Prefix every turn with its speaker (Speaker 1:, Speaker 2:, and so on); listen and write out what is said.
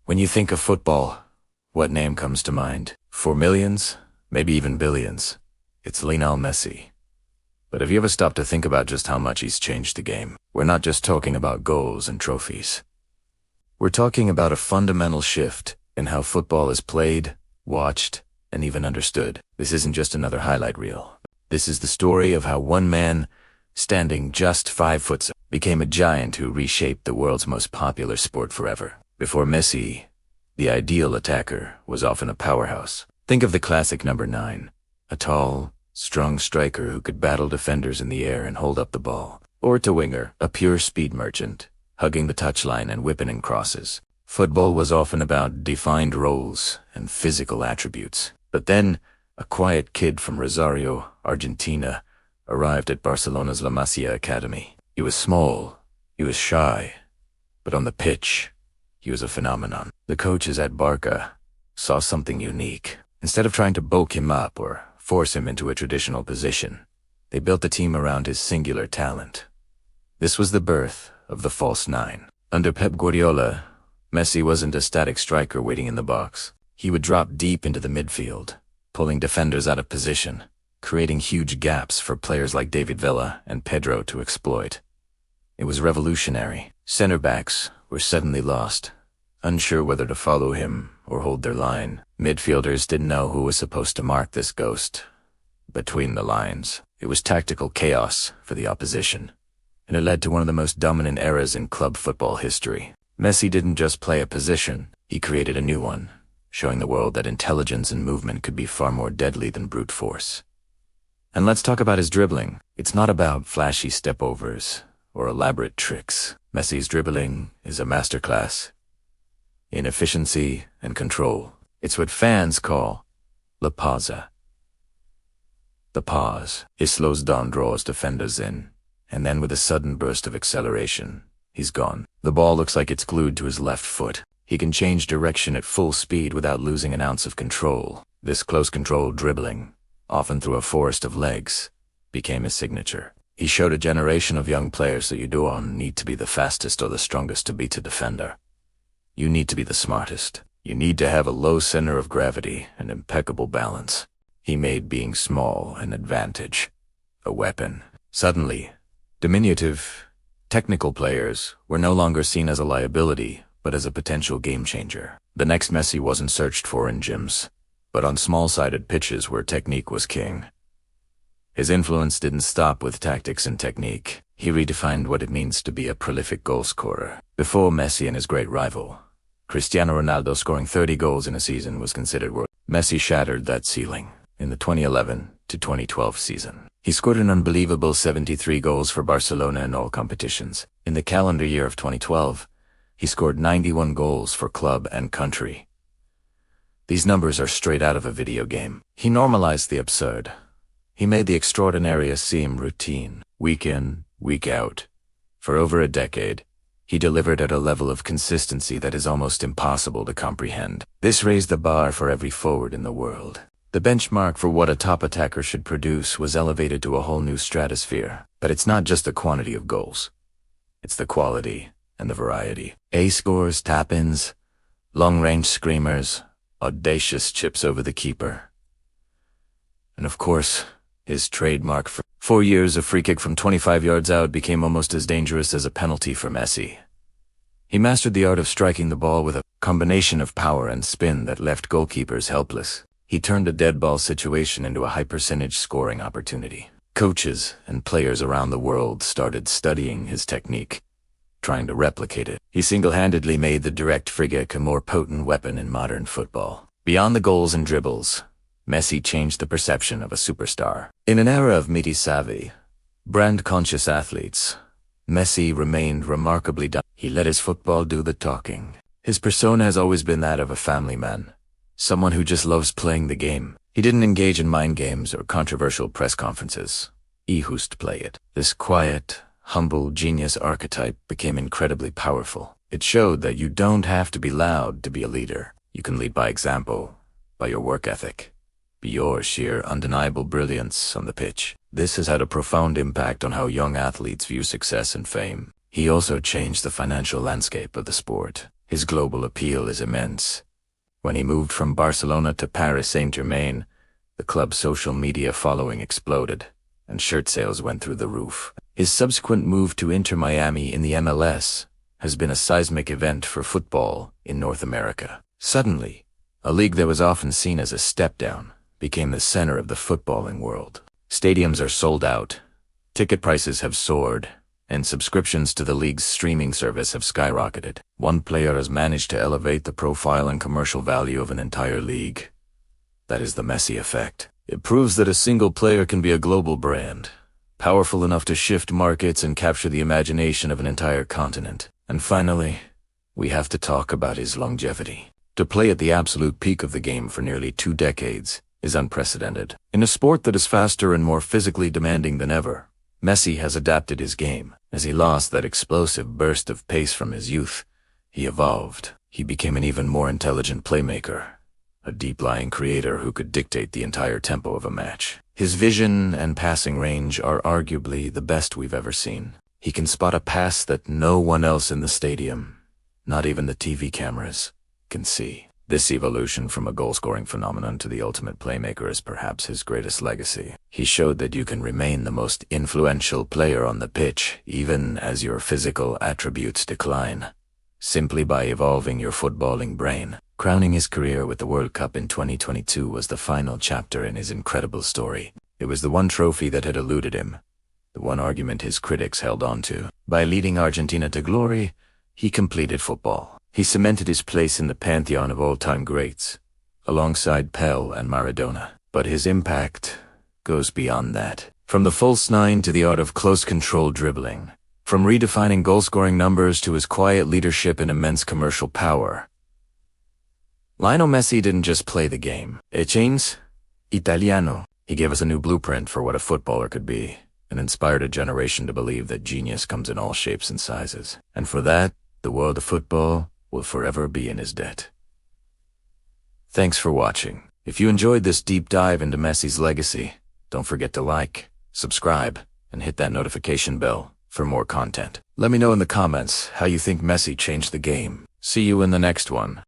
Speaker 1: When you think of football, what name comes to mind? For millions, maybe even billions, it's Lionel Messi. But have you ever stopped to think about just how much he's changed the game? We're not just talking about goals and trophies. We're talking about a fundamental shift in how football is played, watched, and even understood. This isn't just another highlight reel. This is the story of how one man, standing just 5 foot, became a giant who reshaped the world's most popular sport forever. Before Messi, the ideal attacker was often a powerhouse. Think of the classic number 9, a tall, strong striker who could battle defenders in the air and hold up the ball. Or to winger, a pure speed merchant, hugging the touchline and whipping in crosses. Football was often about defined roles and physical attributes. But then, a quiet kid from Rosario, Argentina, arrived at Barcelona's La Masia Academy. He was small, he was shy, but on the pitch, he was a phenomenon. The coaches at Barca saw something unique. Instead of trying to bulk him up or force him into a traditional position, they built the team around his singular talent. This was the birth of the false 9. Under Pep Guardiola, Messi wasn't a static striker waiting in the box. He would drop deep into the midfield, pulling defenders out of position, creating huge gaps for players like David Villa and Pedro to exploit. It was revolutionary. Center backs were suddenly lost, unsure whether to follow him or hold their line. Midfielders didn't know who was supposed to mark this ghost between the lines. It was tactical chaos for the opposition, and it led to one of the most dominant eras in club football history. Messi didn't just play a position, he created a new one, showing the world that intelligence and movement could be far more deadly than brute force. And let's talk about his dribbling. It's not about flashy step-overs or elaborate tricks. Messi's dribbling is a masterclass in efficiency and control. It's what fans call la pausa. The pause. He slows down, draws defenders in, and then with a sudden burst of acceleration, he's gone. The ball looks like it's glued to his left foot. He can change direction at full speed without losing an ounce of control. This close-controlled dribbling, often through a forest of legs, became his signature. He showed a generation of young players that you don't need to be the fastest or the strongest to beat a defender. You need to be the smartest. You need to have a low center of gravity and impeccable balance. He made being small an advantage, a weapon. Suddenly, diminutive, technical players were no longer seen as a liability, but as a potential game-changer. The next Messi wasn't searched for in gyms, but on small-sided pitches where technique was king. His influence didn't stop with tactics and technique. He redefined what it means to be a prolific goal-scorer. Before Messi and his great rival, Cristiano Ronaldo, scoring 30 goals in a season was considered world. Messi shattered that ceiling in the 2011 to 2012 season. He scored an unbelievable 73 goals for Barcelona in all competitions. In the calendar year of 2012, he scored 91 goals for club and country. These numbers are straight out of a video game. He normalized the absurd. He made the extraordinary seem routine, week in, week out. For over a decade, he delivered at a level of consistency that is almost impossible to comprehend. This raised the bar for every forward in the world. The benchmark for what a top attacker should produce was elevated to a whole new stratosphere. But it's not just the quantity of goals. It's the quality and the variety. Ace scores, tap-ins, long-range screamers, audacious chips over the keeper. And of course, his trademark for 4 years, a free kick from 25 yards out became almost as dangerous as a penalty for Messi. He mastered the art of striking the ball with a combination of power and spin that left goalkeepers helpless. He turned a dead ball situation into a high-percentage scoring opportunity. Coaches and players around the world started studying his technique, trying to replicate it. He single-handedly made the direct free kick a more potent weapon in modern football. Beyond the goals and dribbles, Messi changed the perception of a superstar. In an era of media-savvy, brand-conscious athletes, Messi remained remarkably dominant. He let his football do the talking. His persona has always been that of a family man, someone who just loves playing the game. He didn't engage in mind games or controversial press conferences. He used to play it. This quiet, humble genius archetype became incredibly powerful. It showed that you don't have to be loud to be a leader. You can lead by example, by your work ethic, by your sheer undeniable brilliance on the pitch. This has had a profound impact on how young athletes view success and fame. He also changed the financial landscape of the sport. His global appeal is immense. When he moved from Barcelona to Paris Saint-Germain, the club's social media following exploded, and shirt sales went through the roof. His subsequent move to Inter Miami in the MLS has been a seismic event for football in North America. Suddenly, a league that was often seen as a step down became the center of the footballing world. Stadiums are sold out, ticket prices have soared, and subscriptions to the league's streaming service have skyrocketed. One player has managed to elevate the profile and commercial value of an entire league. That is the Messi effect. It proves that a single player can be a global brand, powerful enough to shift markets and capture the imagination of an entire continent. And finally, we have to talk about his longevity. To play at the absolute peak of the game for nearly 2 decades is unprecedented. In a sport that is faster and more physically demanding than ever, Messi has adapted his game. As he lost that explosive burst of pace from his youth, he evolved. He became an even more intelligent playmaker, a deep-lying creator who could dictate the entire tempo of a match. His vision and passing range are arguably the best we've ever seen. He can spot a pass that no one else in the stadium, not even the TV cameras, can see. This evolution from a goal-scoring phenomenon to the ultimate playmaker is perhaps his greatest legacy. He showed that you can remain the most influential player on the pitch even as your physical attributes decline, simply by evolving your footballing brain. Crowning his career with the World Cup in 2022 was the final chapter in his incredible story. It was the one trophy that had eluded him, the one argument his critics held on to. By leading Argentina to glory, he completed football. He cemented his place in the pantheon of all-time greats, alongside Pelé and Maradona. But his impact goes beyond that. From the false nine to the art of close-control dribbling, from redefining goal-scoring numbers to his quiet leadership and immense commercial power, Lionel Messi didn't just play the game. Echins Italiano. He gave us a new blueprint for what a footballer could be, and inspired a generation to believe that genius comes in all shapes and sizes. And for that, the world of football will forever be in his debt. Thanks for watching. If you enjoyed this deep dive into Messi's legacy, don't forget to like, subscribe, and hit that notification bell for more content. Let me know in the comments how you think Messi changed the game. See you in the next one.